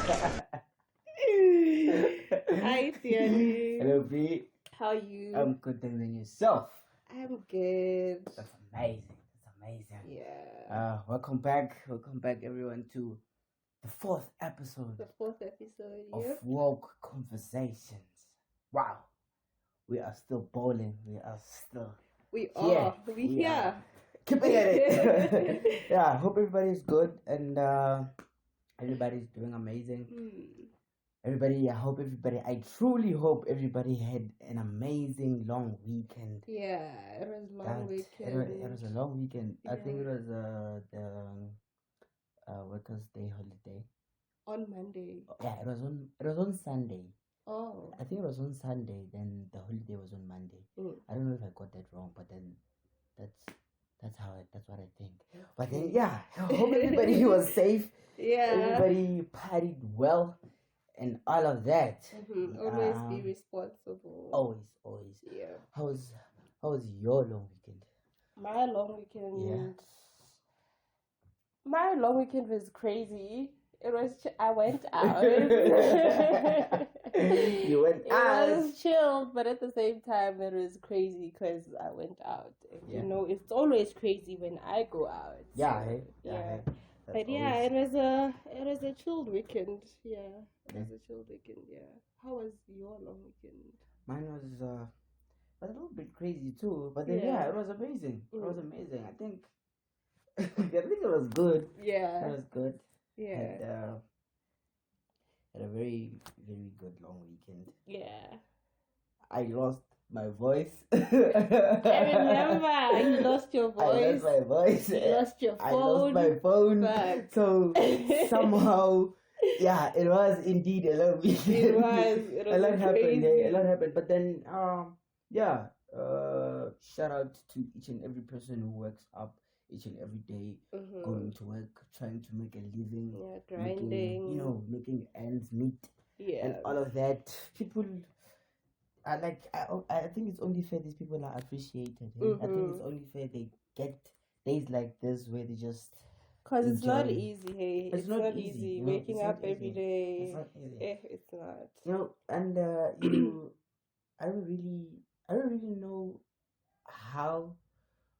Hi, Tiani. Hello, B. How are you? I'm good, thanks, and yourself? I'm good. That's amazing. That's amazing. Yeah. Welcome back, everyone, to the fourth episode The fourth episode. of Yep. Woke Conversations. Wow, we are still bowling. We are still We here. are. We here. Keeping at it. Yeah, hope everybody's good and everybody's doing amazing. Everybody, I truly hope everybody had an amazing long weekend. Yeah, it was a long weekend. It was a long weekend. I think it Yeah. was the Workers' Day holiday. On Monday. Yeah, it was on Sunday. Oh. I think it was on Sunday, then the holiday was on Monday. I don't know if I got that wrong, but then that's what I think. But then yeah, I hope everybody was safe. Yeah. Everybody partied well. And all of that. Always be responsible. Always. Yeah. How was your long weekend? My long weekend. Yeah. My long weekend was crazy. It was. I went out. You went out. It was chill, but at the same time, it was crazy because I went out. Yeah. You know, it's always crazy when I go out. Yeah. So, Yeah. But yeah, it was a chilled weekend. Yeah, it was a chilled weekend. Yeah. How was your long weekend? Mine was a little bit crazy too, but then it was amazing. It was amazing. I think it was good. Yeah, it was good. Yeah, had a very, very good long weekend. Yeah. I lost my voice. I remember you lost your voice. I lost my voice. You lost your phone. I lost my phone. But... So somehow, yeah, it was indeed a long weekend. It was a lot crazy. happened. A lot happened. But then, shout out to each and every person who works up each and every day, going to work, trying to make a living, grinding, making ends meet, and all of that. People. I think it's only fair these people are appreciated. I think it's only fair they get days like this where they just because it's not easy. Hey, it's not easy. Waking up every day. It's not easy. It's not. And I don't really know how,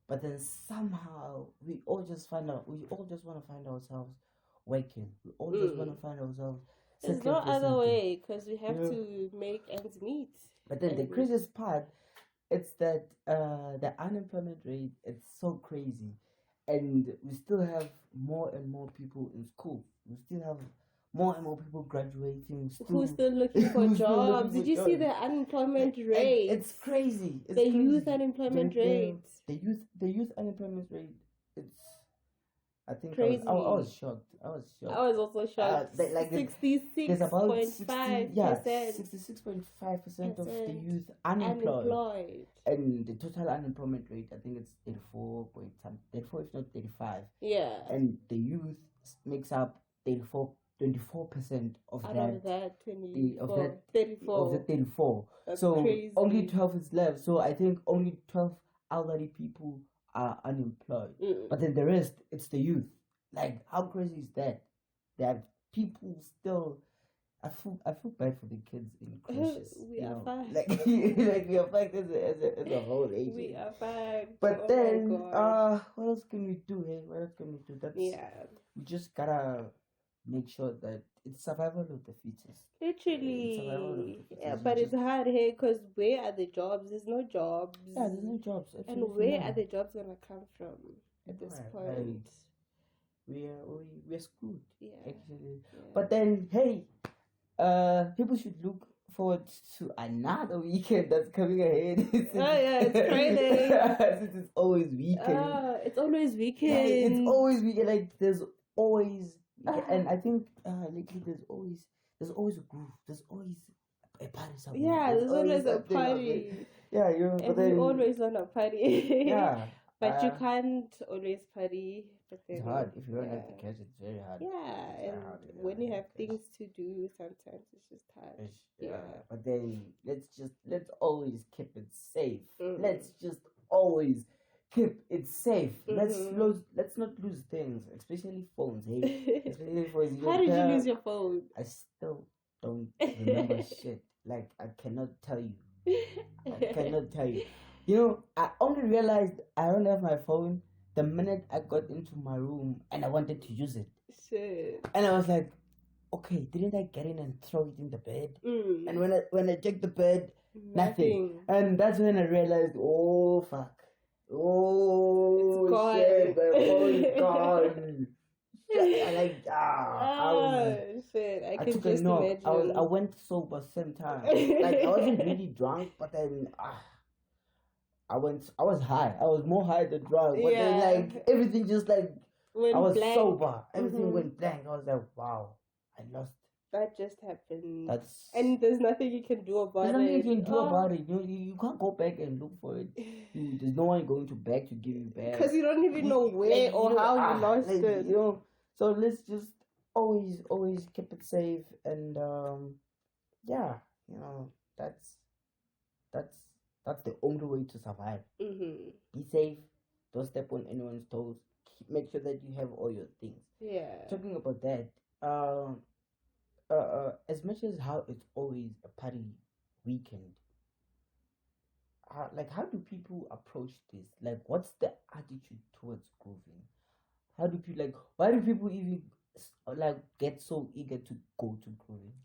but then somehow we all just want to find ourselves waking. We all just want to find ourselves. There's no other way because we have to make ends meet. But then the craziest part, it's that the unemployment rate, it's so crazy. And we still have more and more people in school. We still have more and more people graduating. Who's still looking for jobs? Did you see the unemployment rate? It's crazy. The youth unemployment rate. The youth unemployment rate, it's... I think crazy. I was shocked. I was also shocked. 66.5%. 66.5% of the youth unemployed. And the total unemployment rate, I think it's 34 if not 35. Yeah. And the youth makes up 24% of that. 34. That's so crazy. Only 12 is left. So I think only 12 elderly people are unemployed, but then the rest, it's the youth. Like, how crazy is that? That people still... I feel bad for the kids in crashes. We are fine. Like we are fine as a whole age. We are fine. But then, what else can we do? Hey, what else can we do? We just gotta make sure that it's survival of the fittest. Literally. But it's hard here because where are the jobs? There's no jobs. Yeah, there's no jobs. And where are the jobs gonna come from at this point? We're screwed. Yeah. Actually. Yeah. But then, hey, people should look forward to another weekend that's coming ahead. It's Friday. Since it's always weekend. It's always weekend. Yeah, it's always weekend. Like, there's always... and I think lately there's always a groove. There's always a party somewhere. Yeah, there's always a party. Yeah, and we always want to party. Yeah. But you can't always party. But then, it's hard. If you don't have the cash, it's very hard. Yeah, and when you have things to do, sometimes it's just hard. But then let's always keep it safe. Let's just always keep it safe. Let's not lose things, especially phones. Hey, especially phones. How did you lose your phone? I still don't remember shit. Like I cannot tell you. I cannot tell you. You know, I only realized I don't have my phone the minute I got into my room and I wanted to use it. Shit. And I was like, okay, didn't I get in and throw it in the bed? And when I checked the bed, nothing. And that's when I realized, oh fuck. Oh, it's gone. shit, my phone's gone. Shit, shit. I can took just a knock. imagine. I went sober same time. Like I wasn't really drunk, but then I was high. I was more high than drunk. But then like everything just like went I was blank. sober. Everything went blank. I was like, wow, I lost. That just happened. That's and there's nothing you can do about it. There's nothing you can do about it. You can't go back and look for it. There's no one going to back to give you back. Because you don't even know where or how you lost it. You know, so let's just always keep it safe and yeah, you know, that's the only way to survive. Be safe. Don't step on anyone's toes. Make sure that you have all your things. Yeah. Talking about that, as much as how it's always a party weekend, how do people approach this? Like, what's the attitude towards grooving? How do people why do people even get so eager to go to grooving?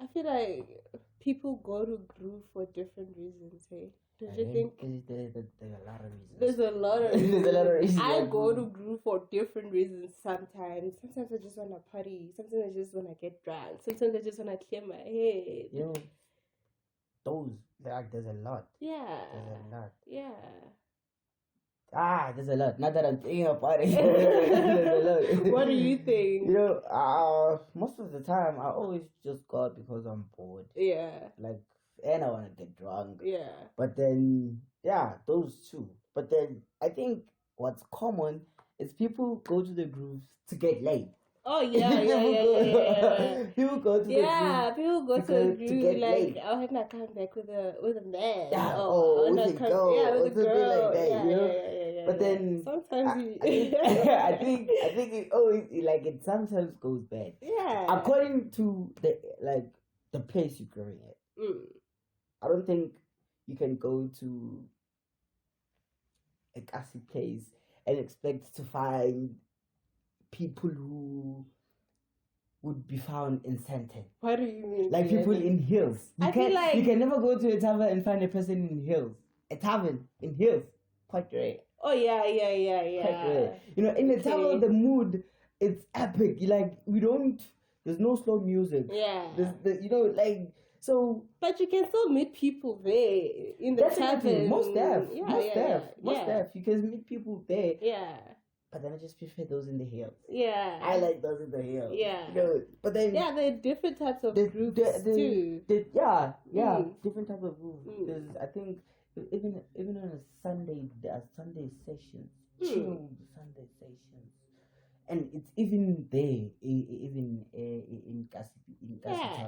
I feel like people go to groove for different reasons, hey? Don't you think? There's a lot of reasons. There's a lot of reasons. There's a lot of reasons. I go to groove for different reasons sometimes. Sometimes I just want to party. Sometimes I just want to get drunk. Sometimes I just want to clear my head. You know, there's a lot. Yeah. There's a lot. Yeah. There's a lot. Not that I'm thinking about it. There's a lot. What do you think? You know, most of the time I always just go out because I'm bored. Yeah. And I want to get drunk. Yeah. But then, those two. But then I think what's common is people go to the grooves to get laid. Oh yeah. People go to the groove. People go to the groove like I want to come back with a man. With a girl. Yeah, with a girl. Like that, yeah. But then sometimes I think it always it sometimes goes bad. Yeah. According to the place you're growing at. I don't think you can go to a gassy place and expect to find people who would be found in Sandton. What do you mean? Like people in hills. You can never go to a tavern and find a person in hills. A tavern in hills. Quite rare. Oh yeah. Quite rare. You know, in the tavern, the mood, it's epic. There's no slow music. Yeah. So, but you can still meet people there in the tavern. Most staff. You can meet people there. Yeah. But then I just prefer those in the hills. Yeah. I like those in the hills. Yeah. You know, but then there are different types of groups too. Different types of groups. I think even on a Sunday there are Sunday sessions, chilled Sunday sessions. And it's even there, even in Gassy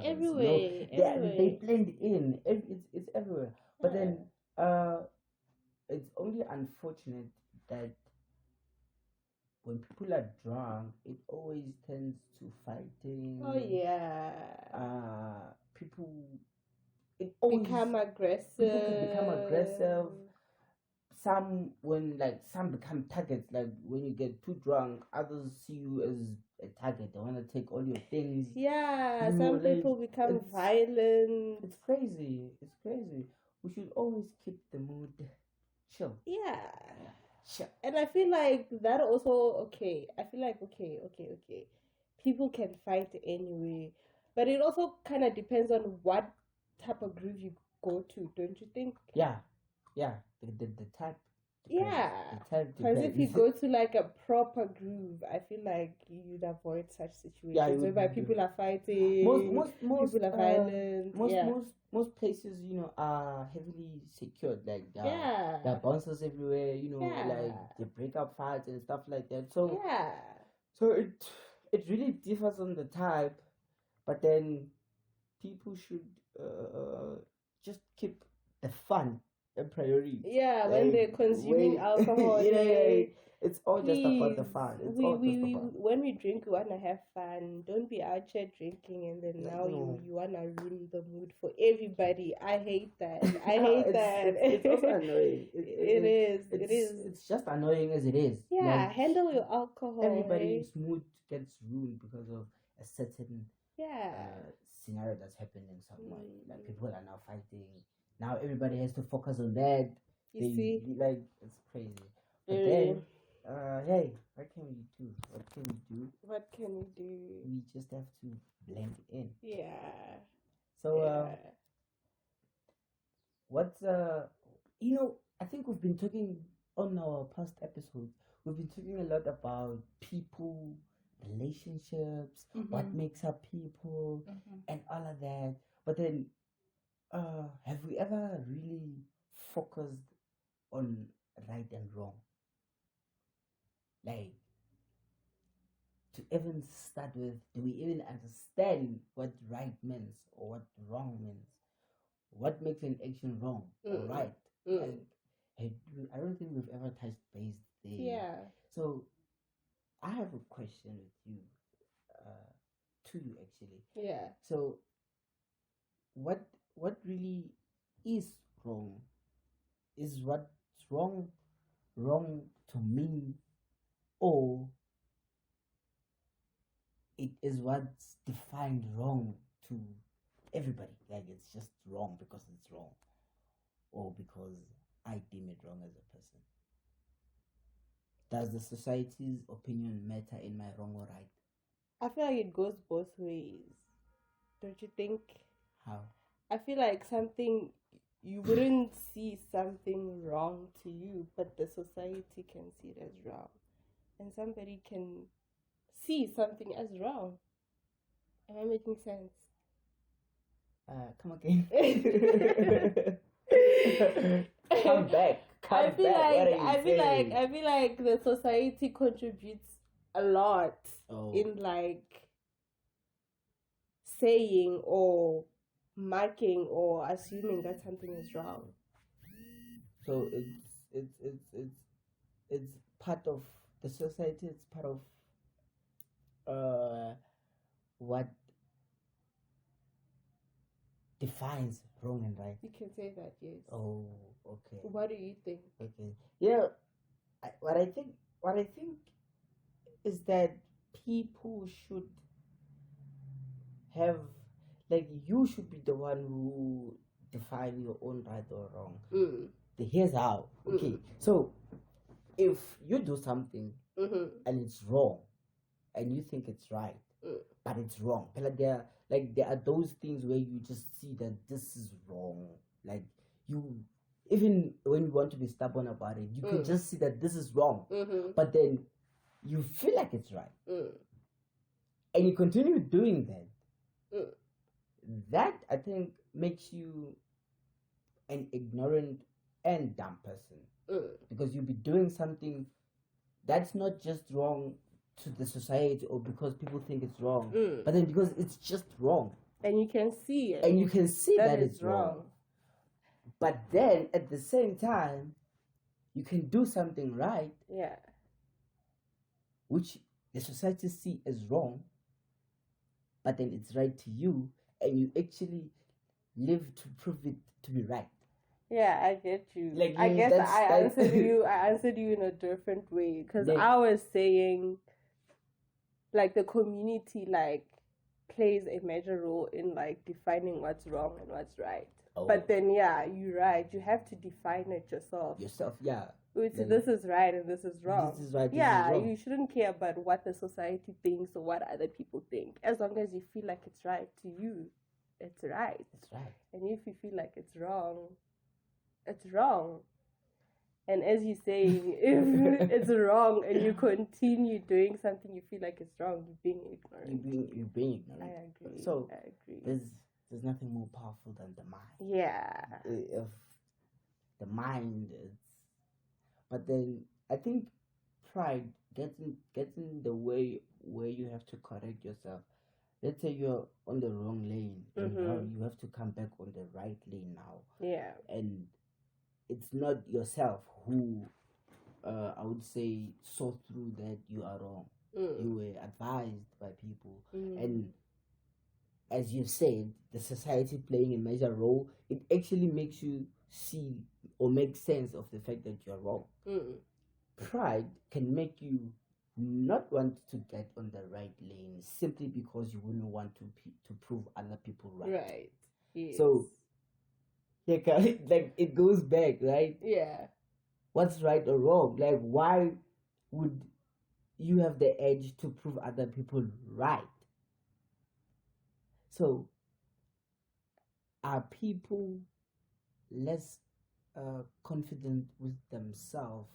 everywhere. They blend in. It's everywhere. But then, it's only unfortunate that when people are drunk, it always tends to fighting. Oh yeah. People, it always become aggressive. People become aggressive. Some become targets. Like when you get too drunk, others see you as a target. They want to take all your things. Yeah, some people become violent. It's crazy. We should always keep the mood chill. Yeah. Chill. And I feel like that also okay. People can fight anyway, but it also kind of depends on what type of groove you go to, don't you think? Yeah. The type. Yeah. Because if you go to a proper groove, I feel like you'd avoid such situations whereby people are fighting. Most people are violent. Most places, are heavily secured. There are bouncers everywhere. They break up fights and stuff like that. So it really differs on the type, but then people should just keep the fun a priority. Yeah, when they're consuming alcohol. It's all just about the fun. When we drink, we wanna have fun. Don't be out here drinking and then now you wanna ruin the mood for everybody. I hate that. It's also annoying. It is. It's just annoying as it is. Yeah, handle your alcohol. Everybody's mood gets ruined because of a certain scenario that's happening somewhere. Like people are now fighting. Now everybody has to focus on that. You see, like it's crazy. But then, hey, what can we do? We just have to blend in. Yeah. So, what's I think we've been talking on our past episodes. We've been talking a lot about people, relationships, what makes up people, and all of that. But then, have we ever really focused on right and wrong? Like, to even start with, do we even understand what right means or what wrong means? What makes an action wrong or right? Like, I don't think we've ever touched base there. Yeah. So, I have a question with you, to you actually. Yeah. So, what really is wrong? Is what's wrong to me, or it is what's defined wrong to everybody? Like it's just wrong because it's wrong, or because I deem it wrong as a person. Does the society's opinion matter in my wrong or right? I feel like it goes both ways. Don't you think? How? I feel like you wouldn't see something wrong to you, but the society can see it as wrong. And somebody can see something as wrong. Am I making sense? Come again. Come back. I feel like the society contributes a lot in like saying or marking or assuming that something is wrong. So it's part of the society. It's part of what defines wrong and right. You can say that, yes. Oh, okay. What do you think? Okay. Yeah. What I think is that people should have, like, you should be the one who define your own right or wrong. Here's how. Okay. So if you do something and it's wrong and you think it's right, but it's wrong, like there are those things where you just see that this is wrong. Like you, even when you want to be stubborn about it, you can just see that this is wrong, but then you feel like it's right, and you continue doing that. That, I think, makes you an ignorant and dumb person, because you'll be doing something that's not just wrong to the society or because people think it's wrong, but then because it's just wrong, and you can see it, and you can see that it's wrong. But then at the same time, you can do something right, which the society see as wrong, but then it's right to you, and you actually live to prove it to be right. Yeah, I get you. Like, I guess I answered you. I answered you in a different way, because I was saying, like, the community plays a major role in defining what's wrong and what's right. But then you're right. You have to define it yourself. This is right and this is wrong. This is right. You shouldn't care about what the society thinks or what other people think. As long as you feel like it's right to you, it's right. It's right. And if you feel like it's wrong, it's wrong. And as you say, if it's wrong and you continue doing something you feel like it's wrong, you're being ignorant. You're being ignorant. I agree. So there's nothing more powerful than the mind. Yeah. If the mind is, but then I think pride gets in the way where you have to correct yourself. Let's say you're on the wrong lane, and now you have to come back on the right lane now. Yeah. And it's not yourself who I would say saw through that you are wrong. You were advised by people, and as you said, the society playing a major role. It actually makes you see or make sense of the fact that you're wrong. Pride can make you not want to get on the right lane simply because you wouldn't want to prove other people right. Right. Yes. So, like it goes back, right? Yeah. What's right or wrong? Like, why would you have the edge to prove other people right? So, are people less confident with themselves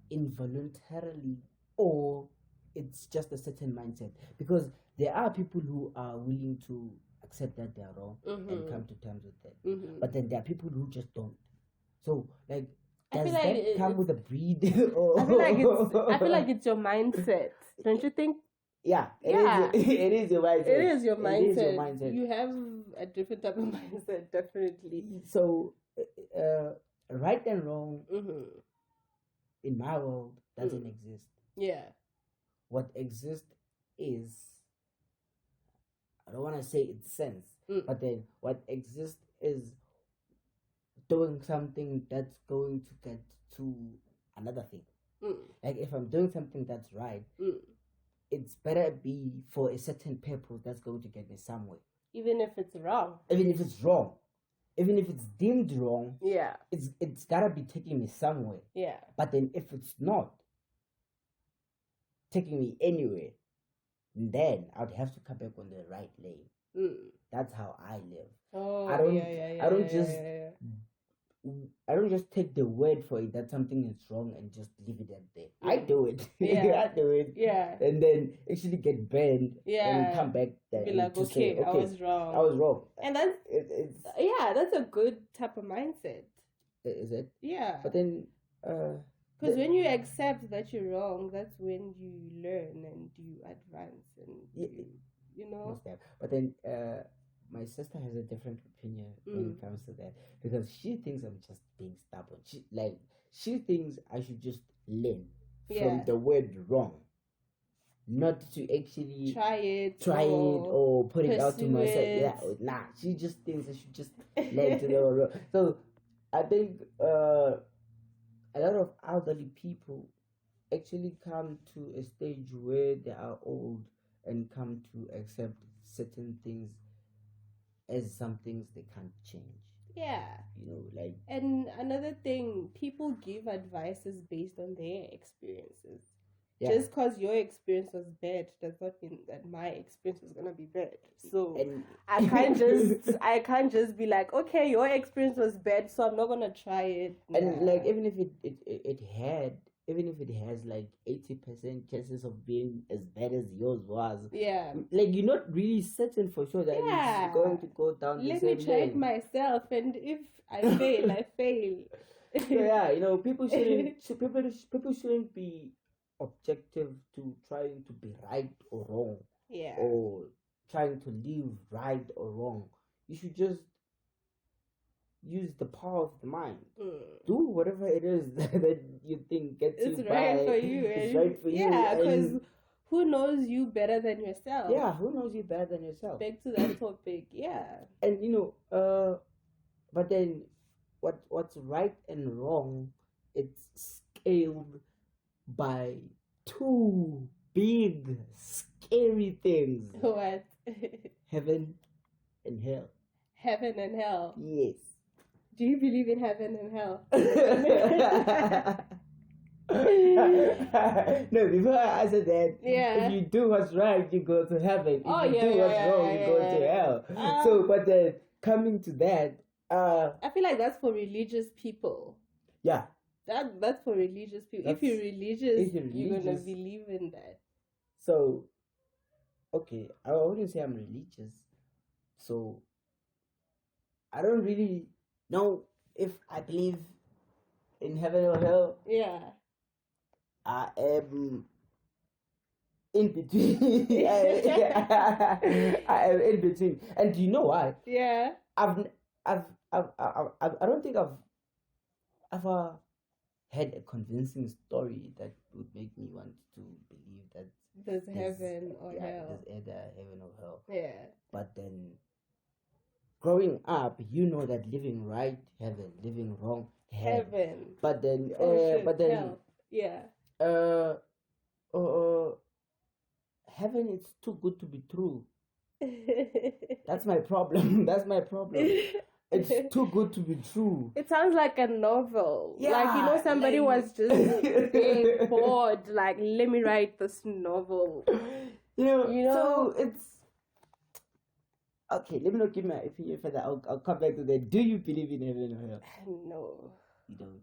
involuntarily, or it's just a certain mindset? Because there are people who are willing to accept that they're wrong and come to terms with that, but then there are people who just don't. So, like, does that come with a breed? I feel like it's your mindset, don't you think? Yeah, it is your mindset. It is your mindset. You have a different type of mindset, definitely. So, right and wrong in my world doesn't exist. Yeah. What exists is, I don't want to say it's sense, but then what exists is doing something that's going to get to another thing. Like, if I'm doing something that's right, it's better be for a certain purpose that's going to get me somewhere. Even if it's wrong. Even if it's wrong. Even if it's deemed wrong. Yeah. It's gotta be taking me somewhere. Yeah. But then if it's not taking me anywhere, then I'd have to come back on the right lane. That's how I live. Oh, I don't just take the word for it that something is wrong and just leave it at there. I do it. Yeah. I do it. Yeah. And then actually get banned. Yeah. And come back there. Be like, okay, I was wrong. I was wrong. And that's that's a good type of mindset. Is it? Yeah. But then because when you accept that you're wrong, that's when you learn and you advance and you know. But then my sister has a different opinion when it comes to that, because she thinks I'm just being stubborn. She thinks I should just learn from the word wrong, not to actually try it or put it out to myself. Yeah, she just thinks I should just learn to know wrong. So I think a lot of elderly people actually come to a stage where they are old and come to accept certain things as some things they can't change. Yeah. You know, like. And another thing, people give advices based on their experiences. Yeah. Just because your experience was bad does not mean that my experience is gonna be bad. So I can't just be like, okay, your experience was bad, so I'm not gonna try it. And like, even if it has like 80% chances of being as bad as yours was, like, you're not really certain for sure that it's going to go down the same way. Let me try it myself, and if I fail, I fail. So, you know, people shouldn't be objective to trying to be right or wrong, or trying to live right or wrong. You should just use the power of the mind. Do whatever it is that you think gets you by. It's right for you. Yeah, because who knows you better than yourself? Yeah, who knows you better than yourself? Back to that topic, yeah. And you know, but then what's right and wrong, it's scaled by two big scary things. What? Heaven and hell. Heaven and hell. Yes. Do you believe in heaven and hell? No, before I answer that, if you do what's right, you go to heaven. If you do what's wrong, you go to hell. So, but then coming to that, I feel like that's for religious people. Yeah. That's for religious people. If you're religious, you're gonna believe in that. So, okay, I wouldn't say I'm religious. So, I don't really know if I believe in heaven or hell. Yeah. I am in between. I am in between. And do you know why? Yeah. I don't think I've ever had a convincing story that would make me want to believe that there's heaven or hell. There's either heaven or hell. Yeah. But then, growing up, you know that living right, heaven, living wrong, heaven. But then, hell. Yeah. Heaven is too good to be true. That's my problem. It's too good to be true. It sounds like a novel. Yeah, somebody was just being bored. Like, let me write this novel. You know. So it's okay. Let me not give my opinion further. I'll come back to that. Do you believe in heaven or hell? No. You don't.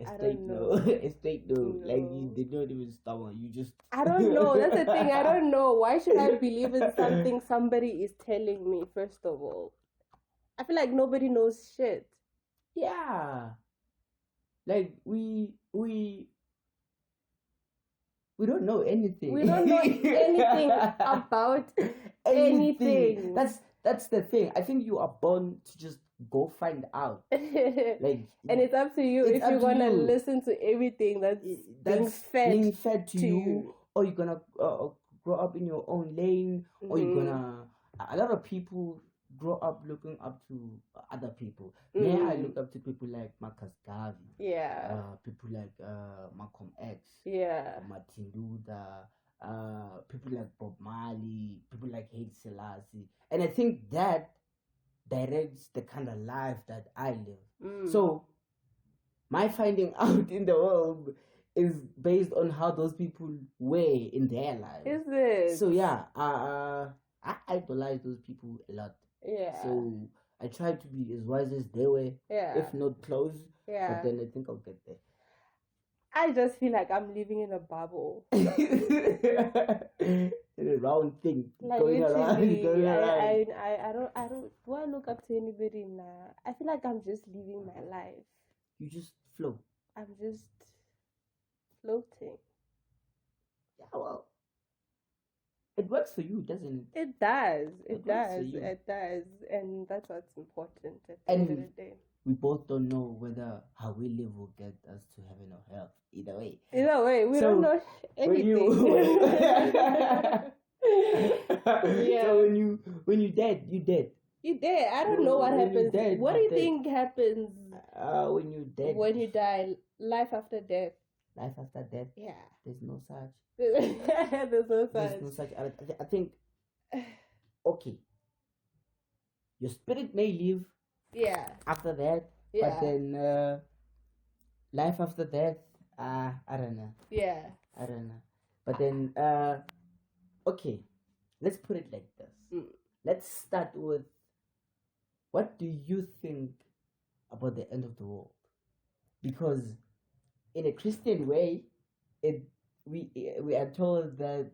A straight no. A straight no. Like you did not even stumble. You just. I don't know. That's the thing. I don't know. Why should I believe in something somebody is telling me? First of all, I feel like nobody knows shit. Yeah. Like we don't know anything. We don't know anything about anything. That's the thing. I think you are born to just go find out. And it's up to you if you're gonna listen to everything that's being fed to you, or you're gonna grow up in your own lane, or you're gonna. A lot of people grow up looking up to other people. I look up to people like Marcus Garvey. Yeah. People like Malcolm X. Yeah. Martin Luther. People like Bob Marley. People like Haile Selassie. And I think that directs the kind of life that I live. So my finding out in the world is based on how those people were in their lives. Is it? So yeah, I idolize those people a lot. Yeah. So I try to be as wise as they were, if not close. Yeah. But then I think I'll get there. I just feel like I'm living in a bubble. In a round thing. Like going around. I don't do I look up to anybody now? I feel like I'm just living my life. You just float. I'm just floating. Yeah, well. It works for you, doesn't it? It does. It does. And that's what's important at the end of the day. We both don't know whether how we live will get us to heaven or hell. Either way, we don't know anything. Yeah. So when you dead, you dead. You dead. I don't know what happens. What do you think happens? When you dead. When you die, life after death. Life after death. Yeah. There's no such. There's no such. I think. Okay. Your spirit may live. Yeah. After that. Yeah. But then life after death. I don't know. Yeah. I don't know. But then okay. Let's put it like this. Let's start with, what do you think about the end of the world? Because in a Christian way, we are told that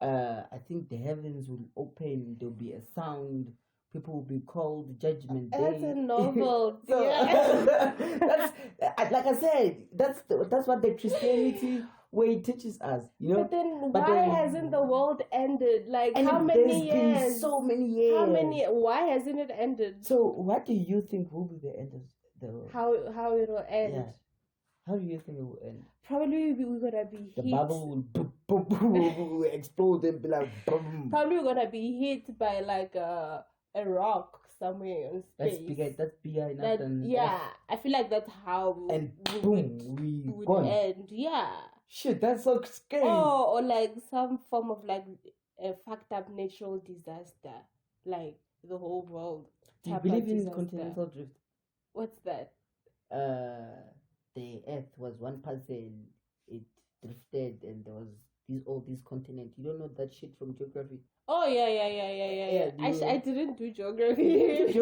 I think the heavens will open, there'll be a sound, people will be called Judgment Day. That's a novel. So, that's like I said, that's what the Christianity way teaches us, you know. But then hasn't the world ended? Like, how many years? Been so many years. Why hasn't it ended? So what do you think will be the end of the world? How it will end? Yeah. How do you think it will end? Probably we're gonna be hit. The bubble will boom, boom, boom, will explode and be like boom. Probably we're gonna be hit by like a rock somewhere in space. That's bigger enough than yeah. I feel like that's how we would end. Yeah. Shit, that's so scary. Or like some form of like a fucked up natural disaster, like the whole world. Do you believe in continental drift? What's that? The Earth was one person. It drifted, and there was all these continents. You don't know that shit from geography? Oh yeah. I didn't do geography.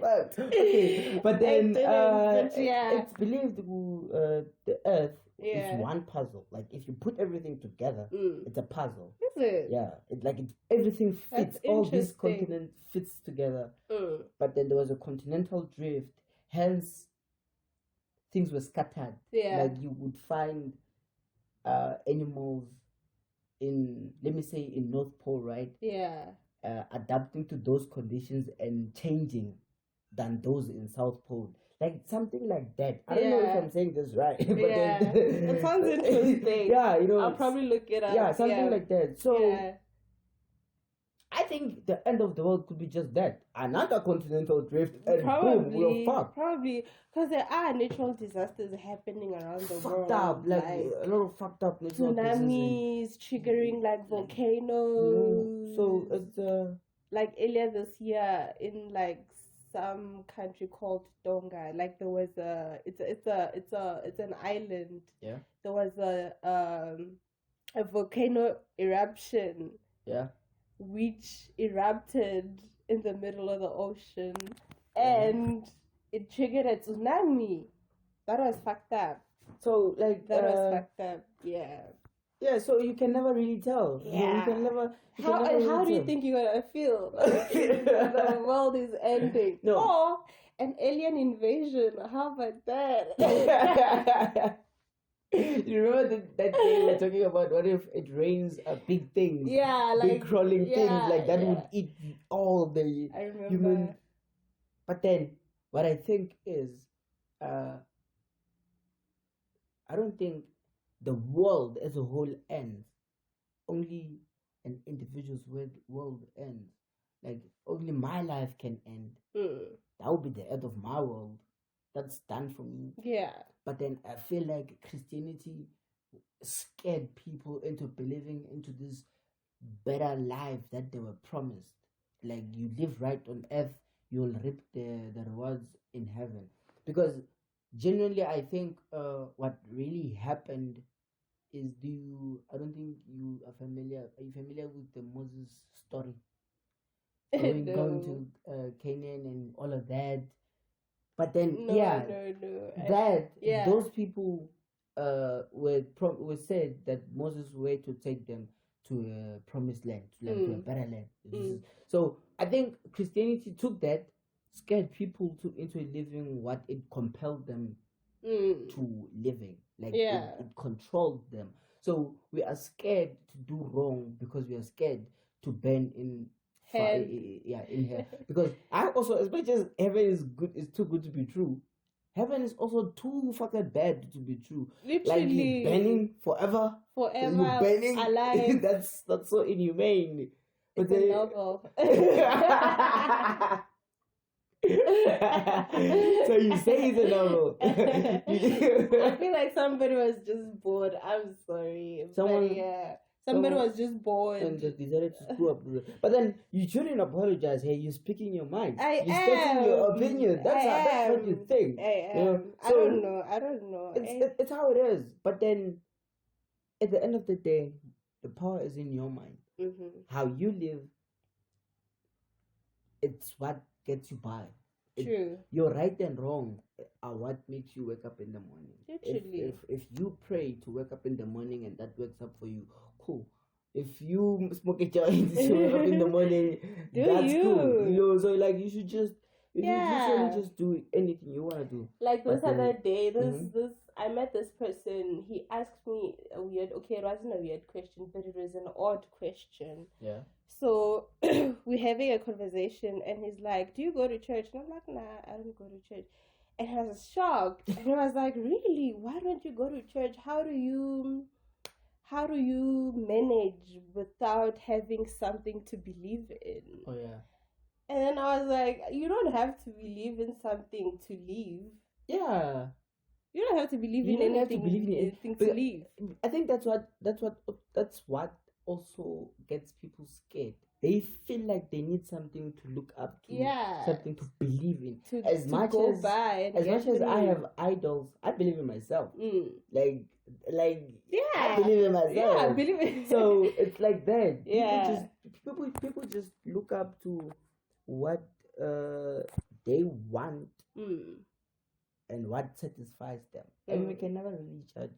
But, okay. But then it's believed the Earth is one puzzle. Like if you put everything together, it's a puzzle. Is it? Yeah. Everything fits. All these continents fits together. But then there was a continental drift. Hence, things were scattered. Yeah. Like you would find animals in, let me say, in North Pole, right? Yeah. Adapting to those conditions and changing than those in South Pole. Like something like that. I don't know if I'm saying this right. But it sounds interesting. Yeah, I'll probably look it up. Yeah, something like that. So I think the end of the world could be just that. Another continental drift and boom, we're fucked. Probably. Because there are natural disasters happening around the world. Fucked up. Like a lot of fucked up natural tsunamis triggering like volcanoes. So it's like earlier this year in like some country called Tonga, like there was it's an island. Yeah. There was a volcano eruption. Yeah. Which erupted in the middle of the ocean, and it triggered a tsunami. That was fucked up. So like that was fucked up. Yeah. Yeah, so you can never really tell. Yeah. You can never. How do you think you're gonna feel? Like, the world is ending. No. Or an alien invasion. How about that? You remember that thing we're talking about? What if it rains big things? Yeah, like big crawling things like that would eat all the human. But then, what I think is, I don't think the world as a whole ends. Only an individual's world ends. Like only my life can end. That would be the end of my world. That's done for me. Yeah. But then I feel like Christianity scared people into believing into this better life that they were promised. Like you live right on earth, you'll reap the rewards in heaven. Because genuinely I think what really happened is I don't think you are familiar with the Moses story? Going to Canaan and all of that. But then those people were said that Moses were to take them to a promised land, to a better land. So I think Christianity took that, scared people into living what it compelled them to living. Like it controlled them. So we are scared to do wrong because we are scared to burn in hell. In hell. Because I also, as much as heaven is too good to be true, heaven is also too fucking bad to be true. Literally. Like you're burning forever. You're burning alive. That's so inhumane. But it's a novel. So you say it's a novel. I feel like somebody was just bored. I'm sorry. Somebody was just bored and just decided to screw up. But then you shouldn't apologize. Hey, you're speaking your mind. You're stating your opinion. That's what you think. So, I don't know. It's how it is. But then, at the end of the day, the power is in your mind. How you live, it's what gets you by. True. Your right and wrong are what makes you wake up in the morning. Literally. If you pray to wake up in the morning and that wakes up for you, cool. If you smoke a joint to wake up in the morning, that's cool. You know, so like you should just literally just do anything you wanna do. Like this other day, I met this person. He asked me it wasn't a weird question, but it was an odd question. Yeah. So we're having a conversation, and he's like, "Do you go to church?" And I'm like, "Nah, I don't go to church." And I was shocked, and I was like, "Really? Why don't you go to church? How do you manage without having something to believe in?" Oh yeah. And then I was like, "You don't have to believe in something to live." Yeah. You don't have to believe in anything to live. I think that's what also gets people scared. They feel like they need something to look up to, something to believe in. As much as I have idols, I believe in myself. I believe in myself. Yeah, I believe in. So it's like that. Yeah. People just look up to what they want and what satisfies them, and we can never really judge.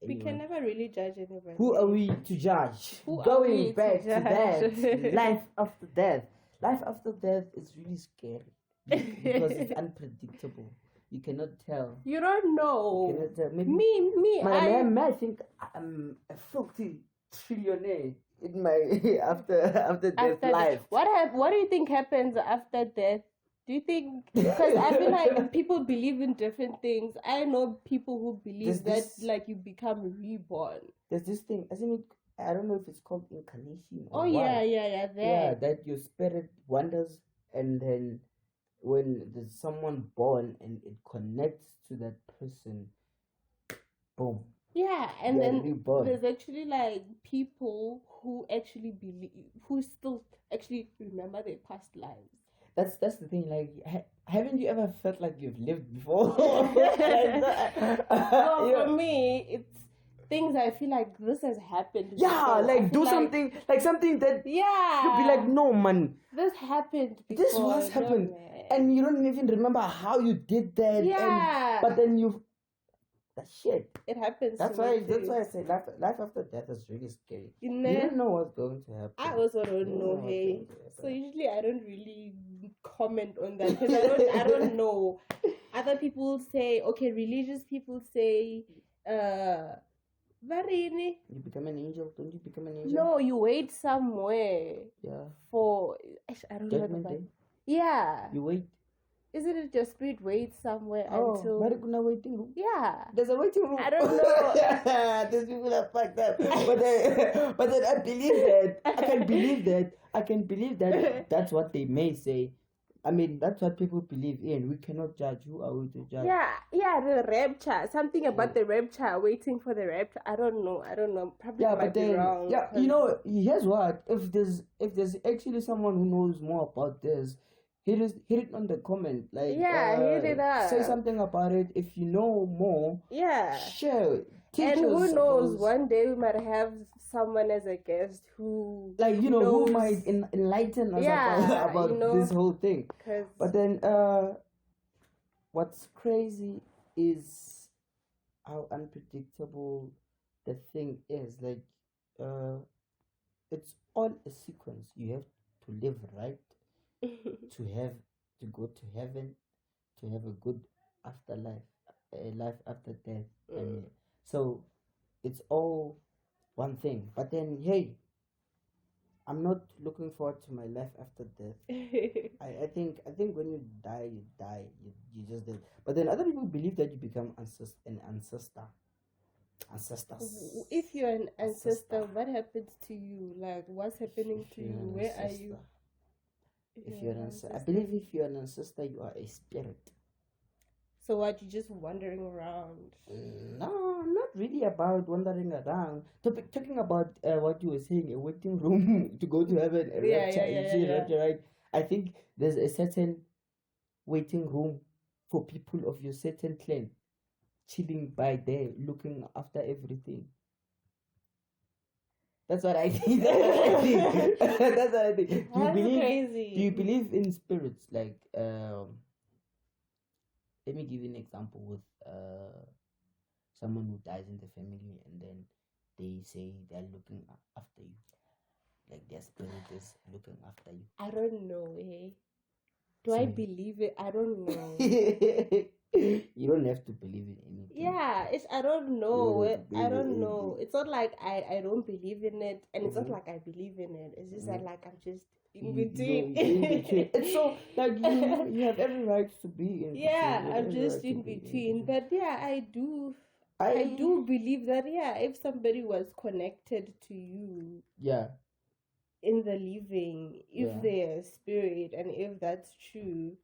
We can never really judge anybody. Who are we to judge? Going back to that, life after death. Life after death is really scary because it's unpredictable. You cannot tell. You don't know. You cannot tell. I may think I'm a filthy trillionaire in my after death life. What do you think happens after death? Do you think? Because I feel like people believe in different things. I know people who believe like you become reborn. There's this thing, isn't it? I don't know if it's called incarnation or what. Yeah. That your spirit wanders, and then when there's someone born and it connects to that person, boom. Yeah, and then reborn. There's actually like people who actually believe, who still actually remember their past lives. That's the thing. Like, haven't you ever felt like you've lived before? Well, for me, it's things I feel like this has happened. Yeah, like do something, like something that you'd be like, no, man, this happened before. This was happened, and you don't even remember how you did that. Yeah, but then that shit. It happens. That's why I say life after death is really scary. You don't know what's going to happen. I also don't know. Hey, so usually I don't really comment on that because I don't know. Other people say, okay, religious people say, Varini. You become an angel. Don't you become an angel? No, you wait somewhere. Yeah. For I don't Judgment know. Day. Yeah. You wait. Isn't it your spirit waits somewhere until? Oh, waiting room. Yeah. There's a waiting room. I don't know. These people are fucked up. But then I believe that. I can believe that. That's what they may say. I mean, that's what people believe in. We cannot judge. Who are we to judge? Yeah, the rapture. Something about the rapture, waiting for the rapture. I don't know. Probably might be wrong. Yeah, here's what. If there's actually someone who knows more about this, hit it on the comment. Like, hit it up. Say something about it. If you know more, share. And who knows? One day we might have someone as a guest who, like, who might enlighten us about this whole thing. But then, what's crazy is how unpredictable the thing is. Like, it's all a sequence. You have to live right. to go to heaven, to have a good afterlife, a life after death. I mean, so it's all one thing. But then, hey, I'm not looking forward to my life after death. I think when you die, you just did. But then other people believe that you become an ancestor. Ancestors. If you're an ancestor, what happens to you? Like, what's happening to you? Where are you? I believe if you're an ancestor, you are a spirit. So what, you just wandering around? No, not really about wandering around. Talking about what you were saying, a waiting room to go to heaven, rapture, right? I think there's a certain waiting room for people of your certain clan, chilling by there, looking after everything. That's what I think. That's what I think. Do you believe in spirits? Like, let me give you an example with someone who dies in the family, and then they say they're looking after you. Like, their spirit is looking after you. I don't know, Do I believe it? I don't know. You don't have to believe in anything. Yeah, I don't know. I don't know. It's not like I don't believe in it, and it's not like I believe in it. It's just that, like, I'm just in between. It's so, like, you have every right to be in between. Yeah, I'm just in between. But yeah, I do believe that, if somebody was connected to you, in the living, if they're a spirit, and if that's true,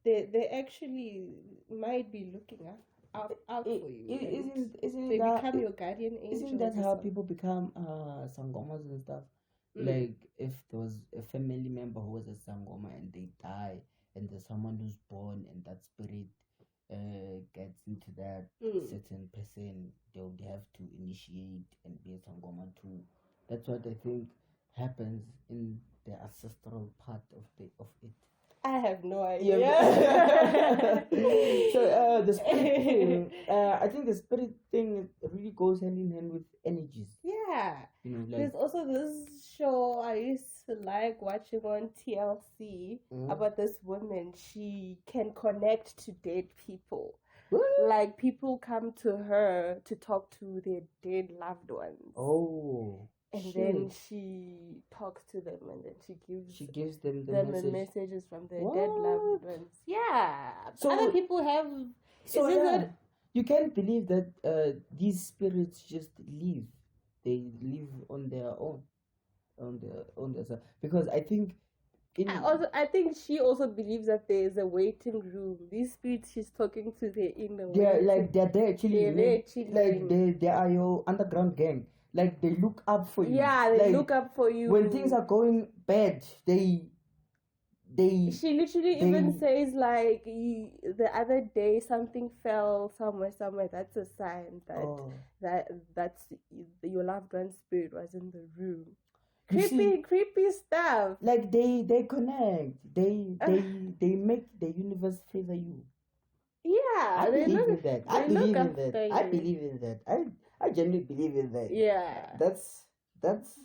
they actually might be looking out for you. They become your guardian angel. Isn't that how people become sangomas and stuff? Like, if there was a family member who was a sangoma and they die, and there's someone who's born, and that spirit gets into that certain person, they would have to initiate and be a sangoma too. That's what I think happens in the ancestral part of it. I have no idea. So the spirit thing, I think the spirit thing really goes hand in hand with energies. Yeah. There's also this show I used to like watching on TLC about this woman. She can connect to dead people. What? Like, people come to her to talk to their dead loved ones. Oh. And then she talks to them, and then she gives them the messages from their dead loved ones. Yeah. So other people have. So you can't believe that these spirits just leave. They live on their own, on their side. Because I think. I think she also believes that there is a waiting room. These spirits she's talking to, they're in the they're there chilling. Like they are your underground gang. Like they look up for you. Yeah, they look up for you. When things are going bad, she literally even says like the other day something fell somewhere. That's a sign that that's your loved one's spirit was in the room. Creepy stuff. Like they connect. They make the universe favor you. Yeah, I believe in that. I believe in that. I genuinely believe in that. Yeah. That's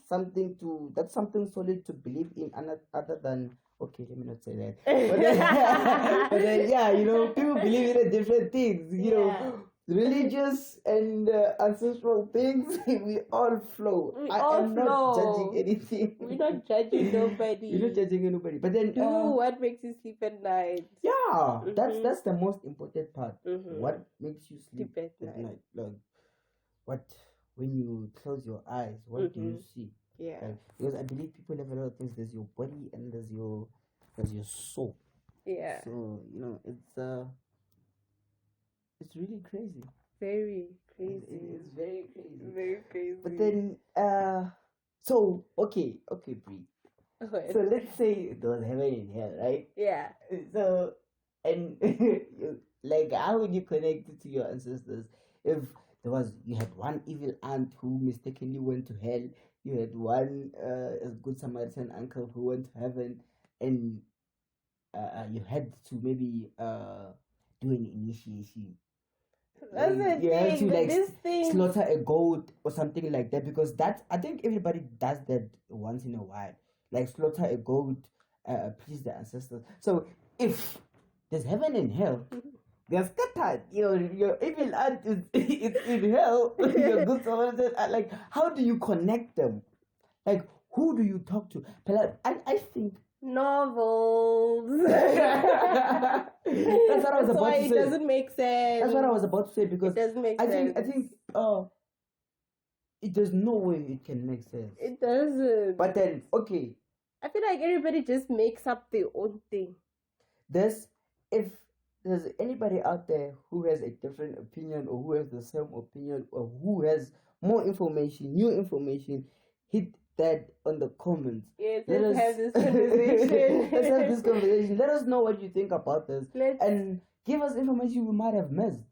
something solid to believe in, other than, okay, let me not say that. But then yeah, people believe in different things. You know, religious and ancestral things. We all flow. I am not judging anything. We're not judging nobody. We're not judging anybody. But then do what makes you sleep at night. Yeah, that's the most important part. What makes you sleep at night? Like, when you close your eyes, what do you see? Yeah. Because I believe people have a lot of things. There's your body and there's your soul. Yeah. So it's really crazy. Very crazy. It's very crazy. Very crazy. But then so okay, Brie. So let's say there was heaven and hell, right? Yeah. So and like, how would you connect it to your ancestors if you had one evil aunt who mistakenly went to hell, you had one good Samaritan uncle who went to heaven, and you had to maybe do an initiation. That's the you have to this thing slaughter a goat or something like that, because I think everybody does that once in a while, like slaughter a goat, please the ancestors. So if there's heaven and hell, they're scattered. Your evil aunt is in hell. Your good Samaritans are like, how do you connect them? Like, who do you talk to? But I think novels. That's what I was about to say. It doesn't make sense. That's what I was about to say, because it doesn't make sense. I think there's no way it can make sense. It doesn't. But then, okay, I feel like everybody just makes up their own thing. If there's anybody out there who has a different opinion, or who has the same opinion, or who has more information, new information, hit that on the comments. Yes, let's have this conversation. Let's have this conversation. Let us know what you think about this. And give us information we might have missed.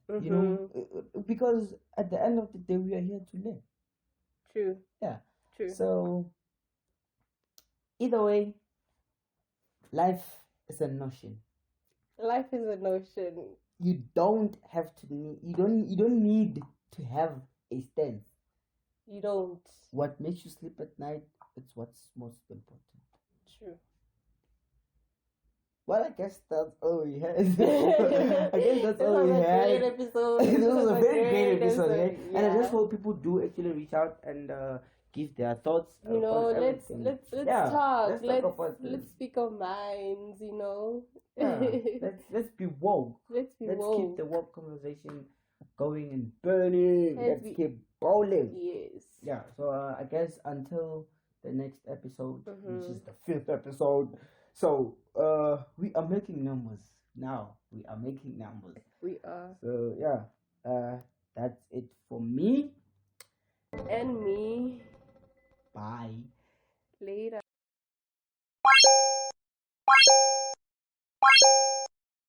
Because at the end of the day, we are here to live. True. Yeah. True. So either way, life is a notion. Life is a notion. You don't have to need. You don't need to have a stance. You don't. What makes you sleep at night? It's what's most important. True. Well, I guess that's all we had. I guess that's all we had. This was a very great episode, right? Yeah. And I just hope people do actually reach out and give their thoughts. Let's talk. Let's speak our minds. Yeah. Let's be woke. Let's keep the woke conversation going and burning. Let's keep bowling. Yes. Yeah. So I guess until the next episode, which is the 5th episode. So we are making numbers now. We are making numbers. We are. So yeah. That's it for me. And me. Bye. Later.